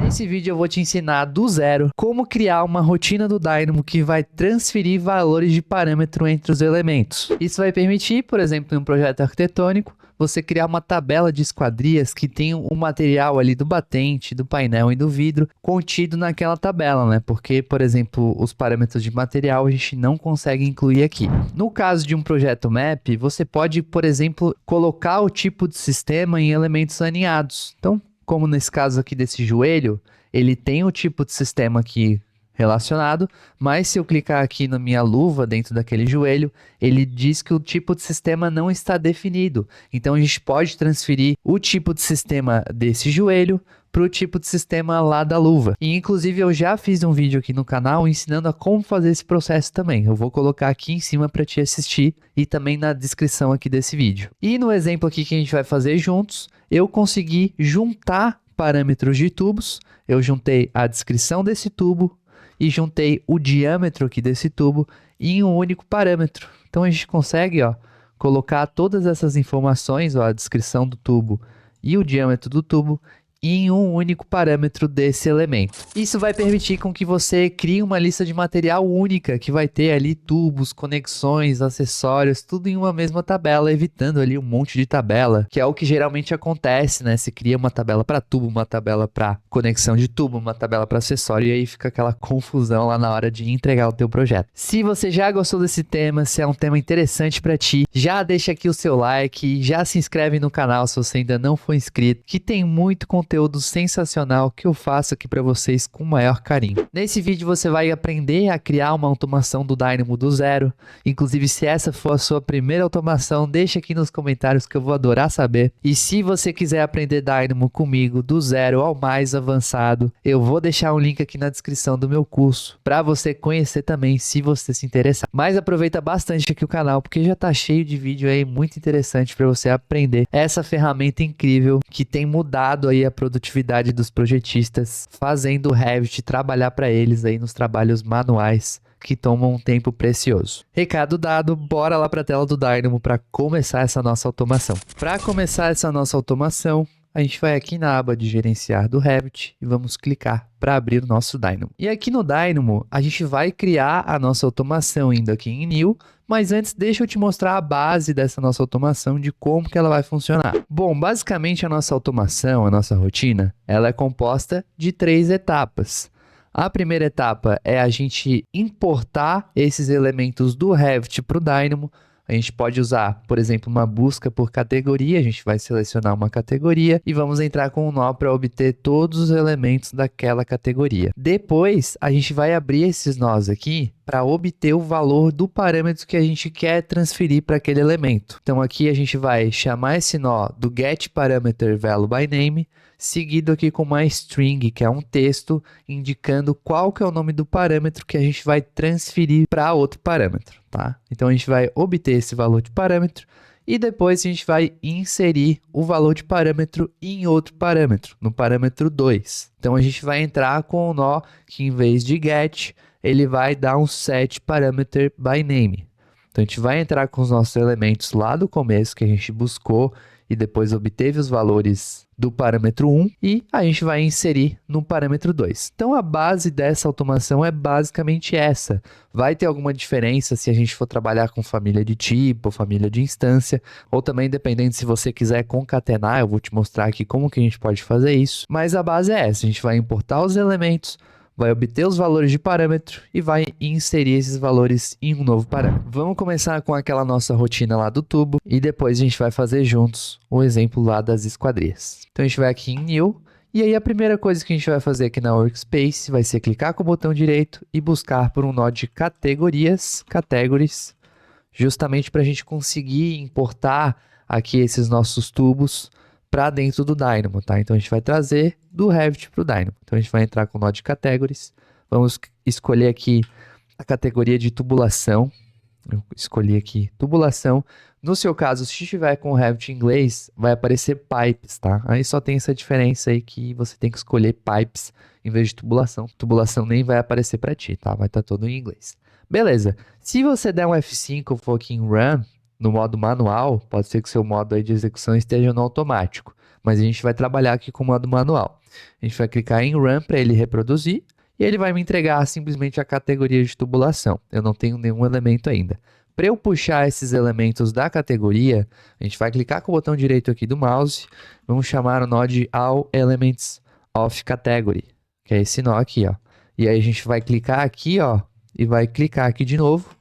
Nesse vídeo eu vou te ensinar do zero como criar uma rotina do Dynamo que vai transferir valores de parâmetro entre os elementos. Isso vai permitir, por exemplo, em um projeto arquitetônico, você criar uma tabela de esquadrias que tem o material ali do batente, do painel e do vidro contido naquela tabela, né? Porque, por exemplo, os parâmetros de material a gente não consegue incluir aqui. No caso de um projeto map, você pode, por exemplo, colocar o tipo de sistema em elementos alinhados. Então, como nesse caso aqui desse joelho, ele tem o tipo de sistema aqui relacionado, mas se eu clicar aqui na minha luva dentro daquele joelho, ele diz que o tipo de sistema não está definido. Então a gente pode transferir o tipo de sistema desse joelho para o tipo de sistema lá da luva. E inclusive eu já fiz um vídeo aqui no canal ensinando a como fazer esse processo também. Eu vou colocar aqui em cima para te assistir e também na descrição aqui desse vídeo. E no exemplo aqui que a gente vai fazer juntos, eu consegui juntar parâmetros de tubos. Eu juntei a descrição desse tubo e juntei o diâmetro aqui desse tubo em um único parâmetro. Então a gente consegue, ó, colocar todas essas informações, ó, a descrição do tubo e o diâmetro do tubo em um único parâmetro desse elemento. Isso vai permitir com que você crie uma lista de material única, que vai ter ali tubos, conexões, acessórios, tudo em uma mesma tabela, evitando ali um monte de tabela, que é o que geralmente acontece, né? Você cria uma tabela para tubo, uma tabela para conexão de tubo, uma tabela para acessório, e aí fica aquela confusão lá na hora de entregar o teu projeto. Se você já gostou desse tema, se é um tema interessante para ti, já deixa aqui o seu like, já se inscreve no canal se você ainda não for inscrito, que tem muito conteúdo sensacional que eu faço aqui para vocês com o maior carinho. Nesse vídeo você vai aprender a criar uma automação do Dynamo do zero. Inclusive, se essa for a sua primeira automação, deixa aqui nos comentários que eu vou adorar saber. E se você quiser aprender Dynamo comigo do zero ao mais avançado, eu vou deixar um link aqui na descrição do meu curso para você conhecer também, se você se interessar. Mas aproveita bastante aqui o canal, porque já tá cheio de vídeo aí muito interessante para você aprender essa ferramenta incrível que tem mudado aí a produtividade dos projetistas, fazendo o Revit trabalhar para eles aí nos trabalhos manuais que tomam um tempo precioso. Recado dado, bora lá para a tela do Dynamo para começar essa nossa automação. Para começar essa nossa automação, a gente vai aqui na aba de gerenciar do Revit e vamos clicar para abrir o nosso Dynamo. E aqui no Dynamo, a gente vai criar a nossa automação indo aqui em New, mas antes deixa eu te mostrar a base dessa nossa automação, de como que ela vai funcionar. Bom, basicamente a nossa automação, a nossa rotina, ela é composta de 3 etapas. A primeira etapa é a gente importar esses elementos do Revit para o Dynamo. A gente pode usar, por exemplo, uma busca por categoria. A gente vai selecionar uma categoria e vamos entrar com um nó para obter todos os elementos daquela categoria. Depois, a gente vai abrir esses nós aqui para obter o valor do parâmetro que a gente quer transferir para aquele elemento. Então, aqui a gente vai chamar esse nó do getParameterValueByName, seguido aqui com uma string, que é um texto indicando qual que é o nome do parâmetro que a gente vai transferir para outro parâmetro, tá? Então, a gente vai obter esse valor de parâmetro e depois a gente vai inserir o valor de parâmetro em outro parâmetro, no parâmetro 2. Então, a gente vai entrar com o nó que, em vez de get, ele vai dar um setParameterByName. Então, a gente vai entrar com os nossos elementos lá do começo que a gente buscou e depois obteve os valores do parâmetro 1 e a gente vai inserir no parâmetro 2. Então, a base dessa automação é basicamente essa. Vai ter alguma diferença se a gente for trabalhar com família de tipo, família de instância, ou também dependendo se você quiser concatenar, eu vou te mostrar aqui como que a gente pode fazer isso. Mas a base é essa, a gente vai importar os elementos, vai obter os valores de parâmetro e vai inserir esses valores em um novo parâmetro. Vamos começar com aquela nossa rotina lá do tubo e depois a gente vai fazer juntos o exemplo lá das esquadrias. Então a gente vai aqui em New e aí a primeira coisa que a gente vai fazer aqui na Workspace vai ser clicar com o botão direito e buscar por um nó de categorias, Categories, justamente para a gente conseguir importar aqui esses nossos tubos para dentro do Dynamo, tá? Então a gente vai trazer do Revit para o Dynamo. Então a gente vai entrar com o nó de Categories, vamos escolher aqui a categoria de tubulação. Eu escolhi aqui tubulação. No seu caso, se estiver com o Revit em inglês, vai aparecer pipes, tá? Aí só tem essa diferença aí que você tem que escolher pipes em vez de tubulação. Tubulação nem vai aparecer para ti, tá? Vai estar todo em inglês. Beleza. Se você der um F5 ou for aqui em Run, no modo manual, pode ser que o seu modo aí de execução esteja no automático, mas a gente vai trabalhar aqui com o modo manual. A gente vai clicar em Run para ele reproduzir e ele vai me entregar simplesmente a categoria de tubulação. Eu não tenho nenhum elemento ainda. Para eu puxar esses elementos da categoria, a gente vai clicar com o botão direito aqui do mouse, vamos chamar o nó de All Elements of Category, que é esse nó aqui, ó. E aí a gente vai clicar aqui, ó, e vai clicar aqui de novo,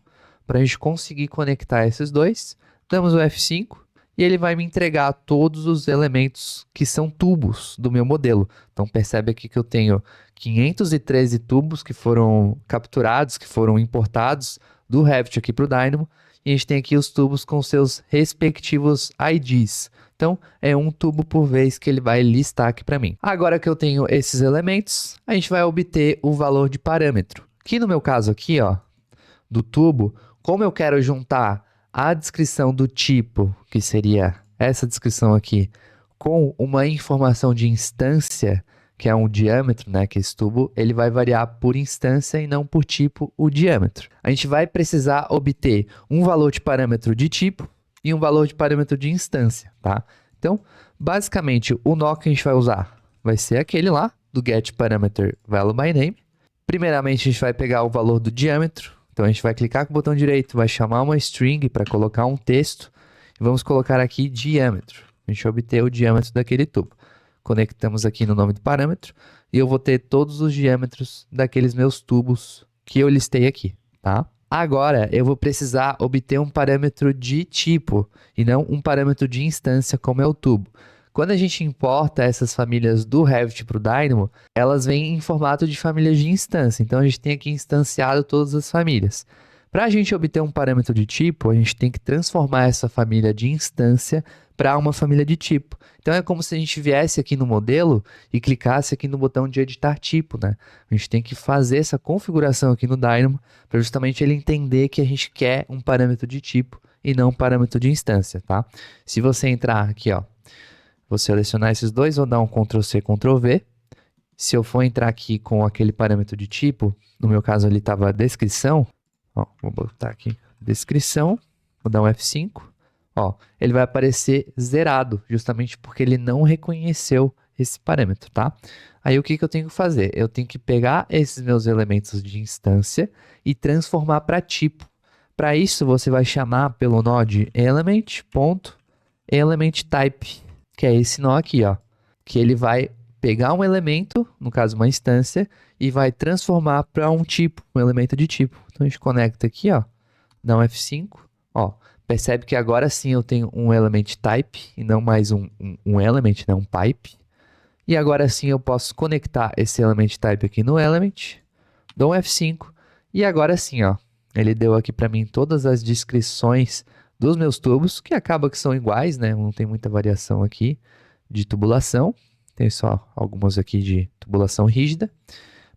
para a gente conseguir conectar esses dois. Damos o F5 e ele vai me entregar todos os elementos que são tubos do meu modelo. Então percebe aqui que eu tenho 513 tubos que foram capturados, que foram importados do Revit aqui para o Dynamo. E a gente tem aqui os tubos com seus respectivos IDs. Então, é um tubo por vez que ele vai listar aqui para mim. Agora que eu tenho esses elementos, a gente vai obter o valor de parâmetro. Que no meu caso aqui, ó, do tubo, como eu quero juntar a descrição do tipo, que seria essa descrição aqui, com uma informação de instância, que é um diâmetro, né, que esse tubo, ele vai variar por instância e não por tipo o diâmetro. A gente vai precisar obter um valor de parâmetro de tipo e um valor de parâmetro de instância, tá? Então, basicamente, o nó que a gente vai usar vai ser aquele lá, do getParameterValueByName. Primeiramente, a gente vai pegar o valor do diâmetro. Então, a gente vai clicar com o botão direito, vai chamar uma string para colocar um texto e vamos colocar aqui diâmetro. A gente obter o diâmetro daquele tubo. Conectamos aqui no nome do parâmetro e eu vou ter todos os diâmetros daqueles meus tubos que eu listei aqui, tá? Agora, eu vou precisar obter um parâmetro de tipo e não um parâmetro de instância, como é o tubo. Quando a gente importa essas famílias do Revit para o Dynamo, elas vêm em formato de famílias de instância. Então, a gente tem aqui instanciado todas as famílias. Para a gente obter um parâmetro de tipo, a gente tem que transformar essa família de instância para uma família de tipo. Então, é como se a gente viesse aqui no modelo e clicasse aqui no botão de editar tipo, né? A gente tem que fazer essa configuração aqui no Dynamo para justamente ele entender que a gente quer um parâmetro de tipo e não um parâmetro de instância, tá? Se você entrar aqui, ó, vou selecionar esses dois, vou dar um Ctrl+C, Ctrl+V. Se eu for entrar aqui com aquele parâmetro de tipo, no meu caso ali estava descrição, ó, vou botar aqui descrição, vou dar um F5, ó, ele vai aparecer zerado, justamente porque ele não reconheceu esse parâmetro, tá? Aí o que eu tenho que fazer? Eu tenho que pegar esses meus elementos de instância e transformar para tipo. Para isso, você vai chamar pelo nó de element.elementType, que é esse nó aqui, ó, que ele vai pegar um elemento, no caso uma instância, e vai transformar para um tipo, um elemento de tipo. Então a gente conecta aqui, ó, dá um F5, ó, percebe que agora sim eu tenho um element type e não mais um element, né, um pipe. E agora sim eu posso conectar esse element type aqui no element, dou um F5 e agora sim, ó, ele deu aqui para mim todas as descrições dos meus tubos, que acaba que são iguais, né? Não tem muita variação aqui de tubulação. Tem só algumas aqui de tubulação rígida.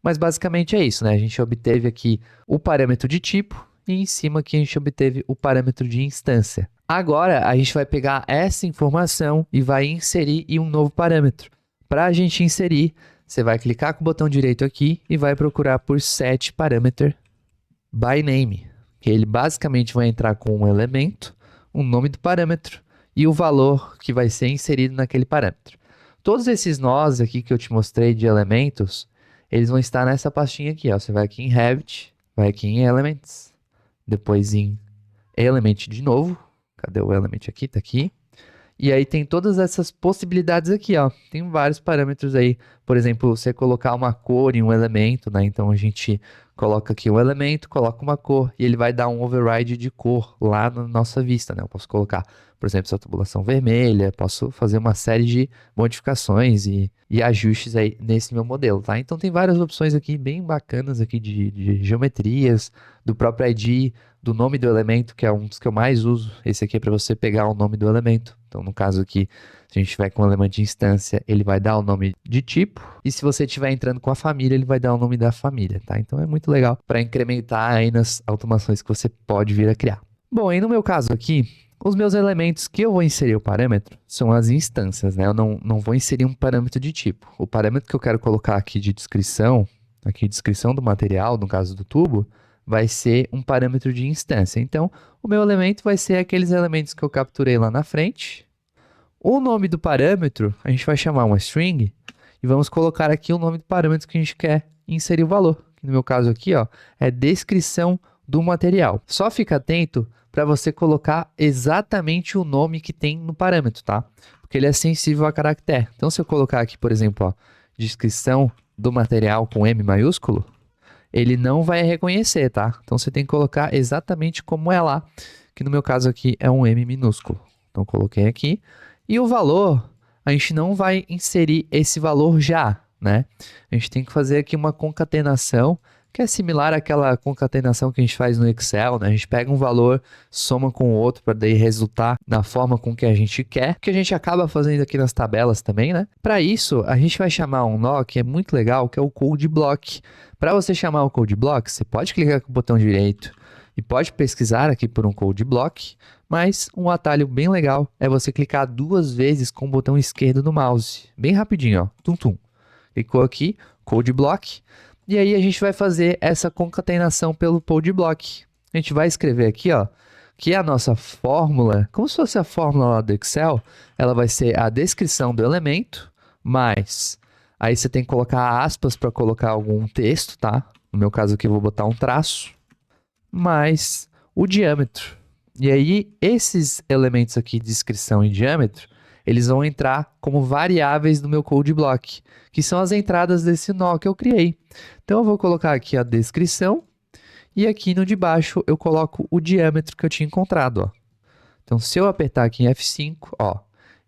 Mas basicamente é isso, né? A gente obteve aqui o parâmetro de tipo e em cima aqui a gente obteve o parâmetro de instância. Agora a gente vai pegar essa informação e vai inserir em um novo parâmetro. Para a gente inserir, você vai clicar com o botão direito aqui e vai procurar por setParameterByName, que ele basicamente vai entrar com um elemento, o nome do parâmetro e o valor que vai ser inserido naquele parâmetro. Todos esses nós aqui que eu te mostrei de elementos, eles vão estar nessa pastinha aqui, ó. Você vai aqui em Revit, vai aqui em Elements, depois em Element de novo. Cadê o Element aqui? Tá aqui. E aí tem todas essas possibilidades aqui, ó. Tem vários parâmetros aí. Por exemplo, você colocar uma cor em um elemento, né? Então a gente coloca aqui um elemento, coloca uma cor e ele vai dar um override de cor lá na nossa vista, né? Eu posso colocar, por exemplo, essa tubulação vermelha, posso fazer uma série de modificações e ajustes aí nesse meu modelo, tá? Então tem várias opções aqui bem bacanas aqui de geometrias, do próprio ID, do nome do elemento, que é um dos que eu mais uso. Esse aqui é para você pegar o nome do elemento. Então, no caso aqui, se a gente tiver com um elemento de instância, ele vai dar o nome de tipo. E se você estiver entrando com a família, ele vai dar o nome da família, tá? Então, é muito legal para incrementar aí nas automações que você pode vir a criar. Bom, e no meu caso aqui, os meus elementos que eu vou inserir o parâmetro são as instâncias, né? Eu não vou inserir um parâmetro de tipo. O parâmetro que eu quero colocar aqui de descrição, aqui descrição do material, no caso do tubo, vai ser um parâmetro de instância. Então, o meu elemento vai ser aqueles elementos que eu capturei lá na frente. O nome do parâmetro, a gente vai chamar uma string e vamos colocar aqui o nome do parâmetro que a gente quer inserir o valor. No meu caso aqui, ó, é descrição do material. Só fica atento para você colocar exatamente o nome que tem no parâmetro, tá? Porque ele é sensível a caractere. Então, se eu colocar aqui, por exemplo, ó, descrição do material com M maiúsculo, ele não vai reconhecer, tá? Então, você tem que colocar exatamente como é lá, que no meu caso aqui é um M minúsculo. Então, coloquei aqui. E o valor, a gente não vai inserir esse valor já, né? A gente tem que fazer aqui uma concatenação, que é similar àquela concatenação que a gente faz no Excel, né? A gente pega um valor, soma com o outro para daí resultar na forma com que a gente quer, que a gente acaba fazendo aqui nas tabelas também, né? Para isso, a gente vai chamar um nó que é muito legal, que é o code block. Para você chamar o code block, você pode clicar com o botão direito e pode pesquisar aqui por um code block, mas um atalho bem legal é você clicar 2 vezes com o botão esquerdo do mouse. Bem rapidinho, ó. Tum, tum. Clicou aqui, code block. E aí a gente vai fazer essa concatenação pelo code block. A gente vai escrever aqui, ó, que a nossa fórmula, como se fosse a fórmula lá do Excel, ela vai ser a descrição do elemento, mais... Aí você tem que colocar aspas para colocar algum texto, tá? No meu caso aqui eu vou botar um traço, mais o diâmetro. E aí, esses elementos aqui, descrição e diâmetro, eles vão entrar como variáveis no meu code block, que são as entradas desse nó que eu criei. Então, eu vou colocar aqui a descrição, e aqui no de baixo eu coloco o diâmetro que eu tinha encontrado, ó. Então, se eu apertar aqui em F5, ó,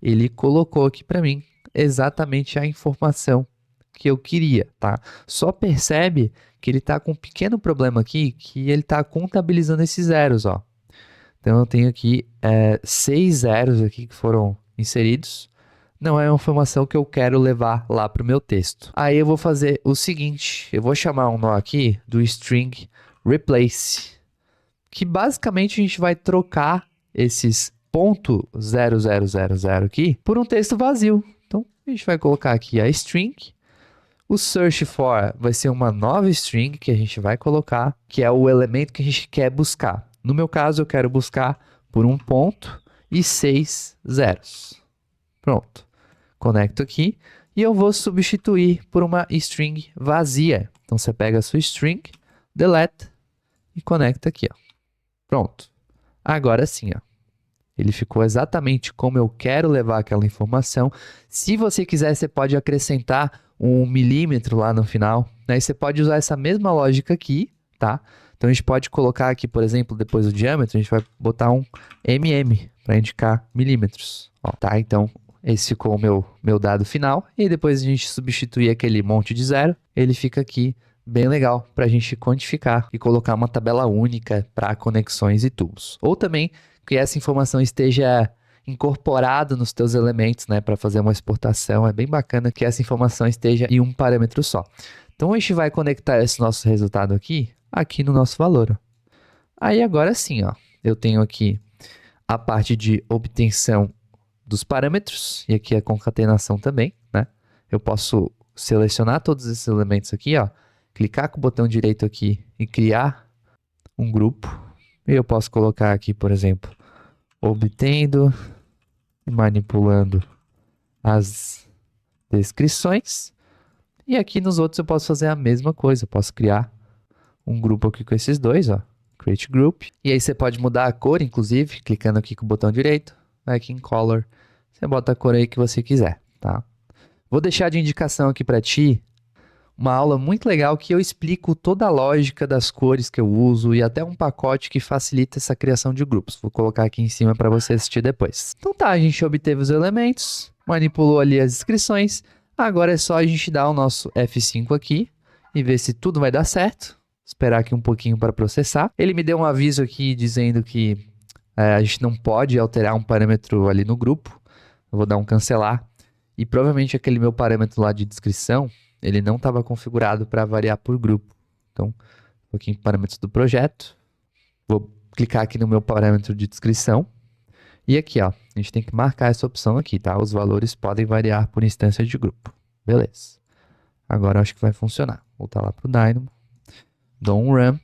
ele colocou aqui para mim exatamente a informação que eu queria, tá? Só percebe que ele está com um pequeno problema aqui, que ele está contabilizando esses zeros, ó. Então, eu tenho aqui 6 zeros aqui que foram inseridos. Não é uma informação que eu quero levar lá para o meu texto. Aí eu vou fazer o seguinte, eu vou chamar um nó aqui do string replace, que basicamente a gente vai trocar esses .0000 aqui por um texto vazio. Então, a gente vai colocar aqui a string. O search for vai ser uma nova string que a gente vai colocar, que é o elemento que a gente quer buscar. No meu caso, eu quero buscar por um ponto e 6 zeros. Pronto. Conecto aqui e eu vou substituir por uma string vazia. Então, você pega a sua string, delete e conecta aqui, ó. Pronto. Agora sim, ó. Ele ficou exatamente como eu quero levar aquela informação. Se você quiser, você pode acrescentar um milímetro lá no final, né? E você pode usar essa mesma lógica aqui, tá? Então, a gente pode colocar aqui, por exemplo, depois do diâmetro, a gente vai botar um para indicar milímetros. Ó, tá? Então, esse ficou o meu dado final. E depois a gente substituir aquele monte de zero, ele fica aqui bem legal para a gente quantificar e colocar uma tabela única para conexões e tubos. Ou também que essa informação esteja incorporado nos teus elementos, né, para fazer uma exportação. É bem bacana que essa informação esteja em um parâmetro só. Então, a gente vai conectar esse nosso resultado aqui no nosso valor. Aí, agora sim, ó, eu tenho aqui a parte de obtenção dos parâmetros, e aqui a concatenação também, né? Eu posso selecionar todos esses elementos aqui, ó, clicar com o botão direito aqui e criar um grupo. E eu posso colocar aqui, por exemplo, obtendo e manipulando as descrições. E aqui nos outros eu posso fazer a mesma coisa. Eu posso criar um grupo aqui com esses dois, ó. Create Group. E aí você pode mudar a cor, inclusive, clicando aqui com o botão direito. Aqui em Color, você bota a cor aí que você quiser, tá? Vou deixar de indicação aqui para ti uma aula muito legal que eu explico toda a lógica das cores que eu uso e até um pacote que facilita essa criação de grupos. Vou colocar aqui em cima para você assistir depois. Então tá, a gente obteve os elementos, manipulou ali as descrições. Agora é só a gente dar o nosso F5 aqui e ver se tudo vai dar certo. Esperar aqui um pouquinho para processar. Ele me deu um aviso aqui dizendo que a gente não pode alterar um parâmetro ali no grupo. Eu vou dar um cancelar. E provavelmente aquele meu parâmetro lá de descrição, ele não estava configurado para variar por grupo. Então, vou aqui em parâmetros do projeto. Vou clicar aqui no meu parâmetro de descrição. E aqui, ó, a gente tem que marcar essa opção aqui, tá? Os valores podem variar por instância de grupo. Beleza. Agora eu acho que vai funcionar. Voltar lá para o Dynamo. Dou um run.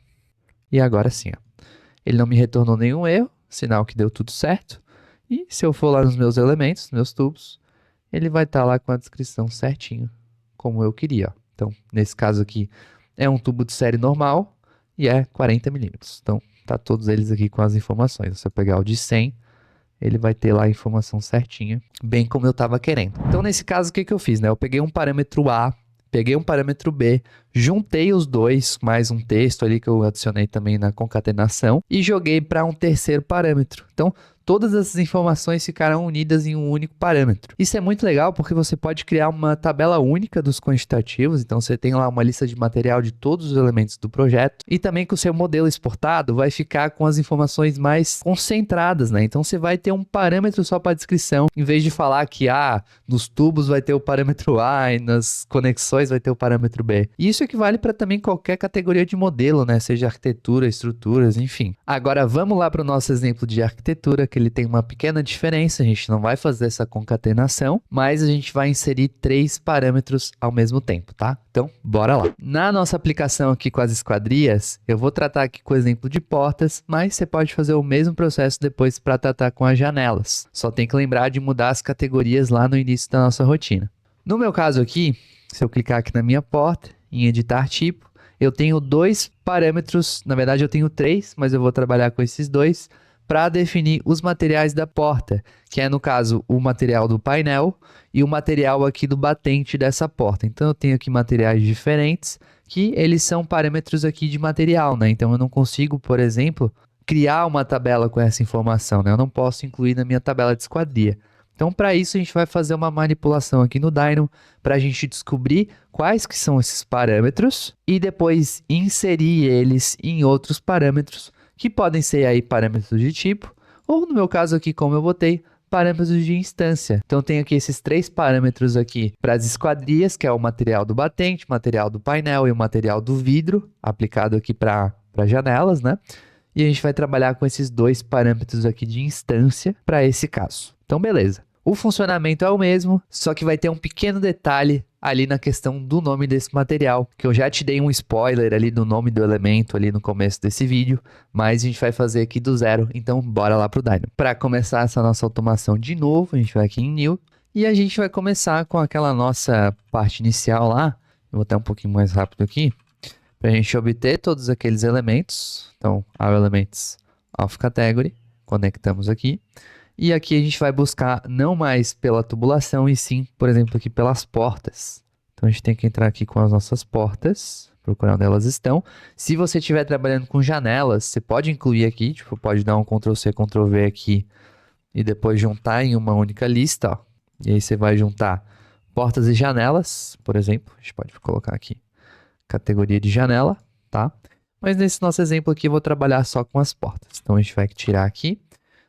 E agora sim, ó. Ele não me retornou nenhum erro, sinal que deu tudo certo. E se eu for lá nos meus elementos, meus tubos, ele vai estar lá com a descrição certinho, como eu queria, ó. Então, nesse caso aqui, é um tubo de série normal e é 40 milímetros. Então, tá todos eles aqui com as informações. Se eu pegar o de 100, ele vai ter lá a informação certinha, bem como eu estava querendo. Então, nesse caso, o que eu fiz, né? Eu peguei um parâmetro A, peguei um parâmetro B, juntei os dois, mais um texto ali que eu adicionei também na concatenação, e joguei para um terceiro parâmetro. Então, todas essas informações ficarão unidas em um único parâmetro. Isso é muito legal porque você pode criar uma tabela única dos quantitativos, então você tem lá uma lista de material de todos os elementos do projeto, e também que o seu modelo exportado vai ficar com as informações mais concentradas, né? Então você vai ter um parâmetro só para descrição, em vez de falar que nos tubos vai ter o parâmetro A e nas conexões vai ter o parâmetro B. E isso equivale para também qualquer categoria de modelo, né? Seja arquitetura, estruturas, enfim. Agora vamos lá para o nosso exemplo de arquitetura, que ele tem uma pequena diferença, a gente não vai fazer essa concatenação, mas a gente vai inserir 3 parâmetros ao mesmo tempo, tá? Então, bora lá. Na nossa aplicação aqui com as esquadrias, eu vou tratar aqui com o exemplo de portas, mas você pode fazer o mesmo processo depois para tratar com as janelas. Só tem que lembrar de mudar as categorias lá no início da nossa rotina. No meu caso aqui, se eu clicar aqui na minha porta, em editar tipo, eu tenho 2 parâmetros, na verdade eu tenho 3, mas eu vou trabalhar com esses 2, para definir os materiais da porta, que é, no caso, o material do painel e o material aqui do batente dessa porta. Então, eu tenho aqui materiais diferentes, que eles são parâmetros aqui de material, né? Então, eu não consigo, por exemplo, criar uma tabela com essa informação, né? Eu não posso incluir na minha tabela de esquadria. Então, para isso, a gente vai fazer uma manipulação aqui no Dynamo para a gente descobrir quais que são esses parâmetros e depois inserir eles em outros parâmetros, que podem ser aí parâmetros de tipo, ou no meu caso aqui, como eu botei, parâmetros de instância. Então, tenho aqui esses 3 parâmetros aqui para as esquadrias, que é o material do batente, material do painel e o material do vidro, aplicado aqui para janelas, né? E a gente vai trabalhar com esses 2 parâmetros aqui de instância para esse caso. Então, beleza. O funcionamento é o mesmo, só que vai ter um pequeno detalhe ali na questão do nome desse material, que eu já te dei um spoiler ali do nome do elemento ali no começo desse vídeo, mas a gente vai fazer aqui do zero, então bora lá pro Dynamo. Para começar essa nossa automação de novo, a gente vai aqui em New, e a gente vai começar com aquela nossa parte inicial lá, eu vou até um pouquinho mais rápido aqui, para a gente obter todos aqueles elementos. Então, our elements of category, conectamos aqui. E aqui a gente vai buscar não mais pela tubulação, e sim, por exemplo, aqui pelas portas. Então, a gente tem que entrar aqui com as nossas portas, procurar onde elas estão. Se você estiver trabalhando com janelas, você pode incluir aqui, tipo, pode dar um Ctrl+C, Ctrl+V aqui, e depois juntar em uma única lista, ó. E aí você vai juntar portas e janelas, por exemplo. A gente pode colocar aqui categoria de janela, tá? Mas nesse nosso exemplo aqui, eu vou trabalhar só com as portas. Então, a gente vai tirar aqui.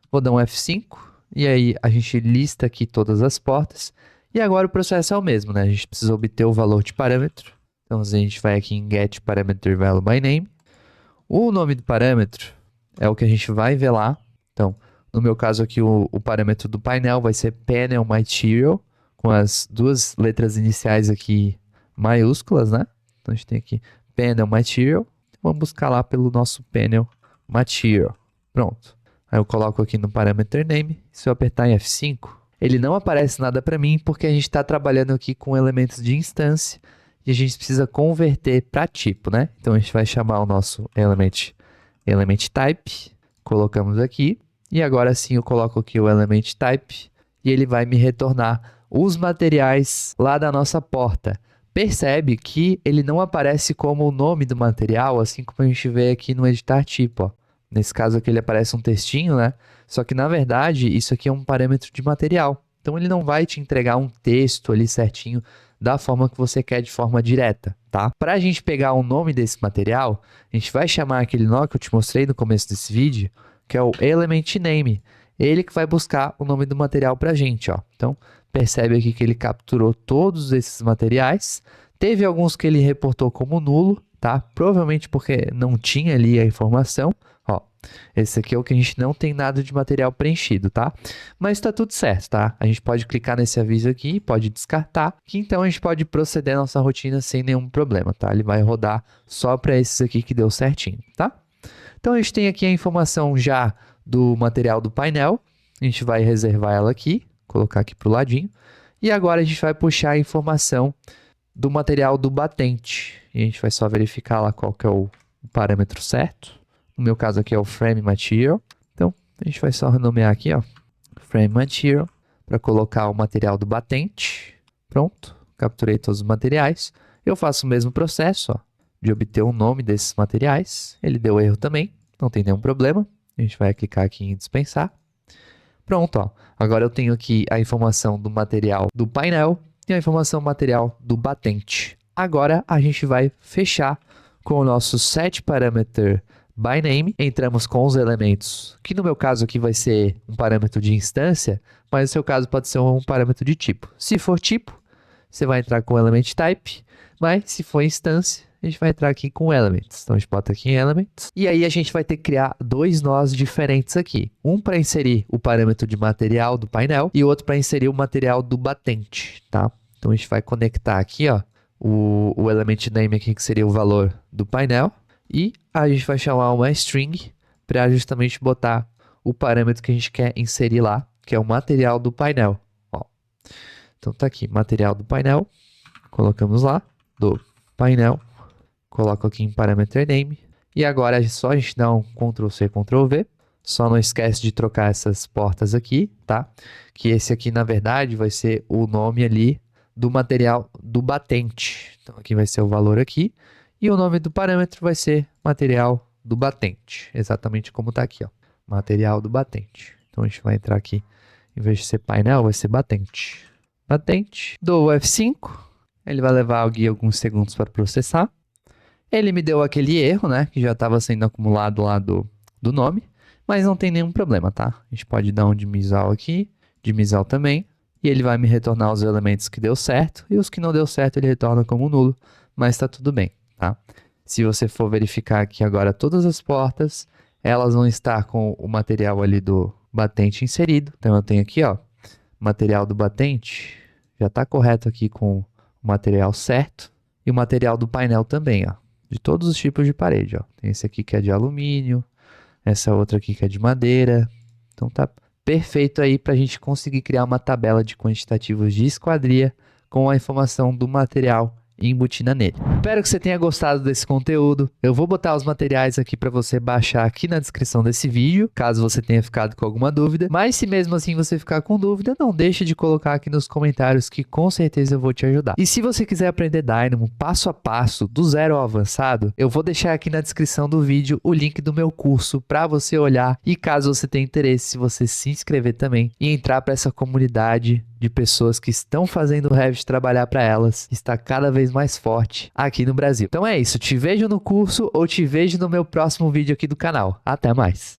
Vou dar um F5, e aí a gente lista aqui todas as portas. E agora o processo é o mesmo, né? A gente precisa obter o valor de parâmetro. Então, a gente vai aqui em Get Parameter Value by Name. O nome do parâmetro é o que a gente vai ver lá. Então, no meu caso aqui, o parâmetro do painel vai ser Panel Material, com as 2 letras iniciais aqui maiúsculas, né? Então, a gente tem aqui Panel Material. Vamos buscar lá pelo nosso Panel Material. Pronto. Aí eu coloco aqui no Parameter Name, se eu apertar em F5, ele não aparece nada para mim, porque a gente está trabalhando aqui com elementos de instância, e a gente precisa converter para tipo, né? Então, a gente vai chamar o nosso element type, colocamos aqui, e agora sim eu coloco aqui o element type, e ele vai me retornar os materiais lá da nossa porta. Percebe que ele não aparece como o nome do material, assim como a gente vê aqui no editar tipo, ó. Nesse caso aqui ele aparece um textinho, né? Só que na verdade isso aqui é um parâmetro de material. Então ele não vai te entregar um texto ali certinho da forma que você quer de forma direta, tá? Para a gente pegar o nome desse material, a gente vai chamar aquele nó que eu te mostrei no começo desse vídeo, que é o element name. Ele que vai buscar o nome do material para a gente, ó. Então percebe aqui que ele capturou todos esses materiais. Teve alguns que ele reportou como nulo, tá? Provavelmente porque não tinha ali a informação. Ó, esse aqui é o que a gente não tem nada de material preenchido, tá? Mas tá tudo certo, tá? A gente pode clicar nesse aviso aqui, pode descartar, que então a gente pode proceder a nossa rotina sem nenhum problema, tá? Ele vai rodar só para esses aqui que deu certinho, tá? Então a gente tem aqui a informação já do material do painel, a gente vai reservar ela aqui, colocar aqui para o ladinho, e agora a gente vai puxar a informação do material do batente, e a gente vai só verificar lá qual que é o parâmetro certo, no meu caso aqui é o frame material, então a gente vai só renomear aqui, ó, frame material, para colocar o material do batente, pronto, capturei todos os materiais, eu faço o mesmo processo, ó, de obter o nome desses materiais, ele deu erro também, não tem nenhum problema, a gente vai clicar aqui em dispensar, pronto, ó, agora eu tenho aqui a informação do material do painel e a informação material do batente. Agora a gente vai fechar com o nosso setParameter by name, entramos com os elementos, que no meu caso aqui vai ser um parâmetro de instância, mas no seu caso pode ser um parâmetro de tipo. Se for tipo, você vai entrar com element type, mas se for instância, a gente vai entrar aqui com elements. Então a gente bota aqui em elements, e aí a gente vai ter que criar dois nós diferentes aqui. Um para inserir o parâmetro de material do painel e outro para inserir o material do batente, tá? Então a gente vai conectar aqui, ó, o element name aqui, que seria o valor do painel, e a gente vai chamar uma string para justamente botar o parâmetro que a gente quer inserir lá, que é o material do painel. Ó. Então tá aqui, material do painel, colocamos lá, do painel, coloco aqui em parameter name, e agora é só a gente dar um Ctrl+C, Ctrl+V, só não esquece de trocar essas portas aqui, tá? Que esse aqui, na verdade, vai ser o nome ali do material do batente. Então aqui vai ser o valor aqui, e o nome do parâmetro vai ser material do batente, exatamente como está aqui, ó, material do batente. Então a gente vai entrar aqui, em vez de ser painel, vai ser batente. Batente, dou o F5, ele vai levar aqui alguns segundos para processar. Ele me deu aquele erro, né, que já estava sendo acumulado lá do nome, mas não tem nenhum problema, tá? A gente pode dar um dimisal aqui, dimisal também, e ele vai me retornar os elementos que deu certo, e os que não deu certo ele retorna como nulo, mas está tudo bem, tá? Se você for verificar aqui agora todas as portas, elas vão estar com o material ali do batente inserido. Então eu tenho aqui, ó, material do batente, já está correto aqui com o material certo, e o material do painel também, ó, de todos os tipos de parede, ó. Tem esse aqui que é de alumínio, essa outra aqui que é de madeira, então tá perfeito aí para a gente conseguir criar uma tabela de quantitativos de esquadria com a informação do material embutida nele. Espero que você tenha gostado desse conteúdo. Eu vou botar os materiais aqui para você baixar aqui na descrição desse vídeo, caso você tenha ficado com alguma dúvida. Mas se mesmo assim você ficar com dúvida, não deixe de colocar aqui nos comentários que com certeza eu vou te ajudar. E se você quiser aprender Dynamo passo a passo, do zero ao avançado, eu vou deixar aqui na descrição do vídeo o link do meu curso para você olhar, e caso você tenha interesse, você se inscrever também e entrar para essa comunidade de pessoas que estão fazendo o Revit trabalhar para elas, está cada vez mais forte aqui no Brasil. Então é isso, te vejo no curso ou te vejo no meu próximo vídeo aqui do canal. Até mais!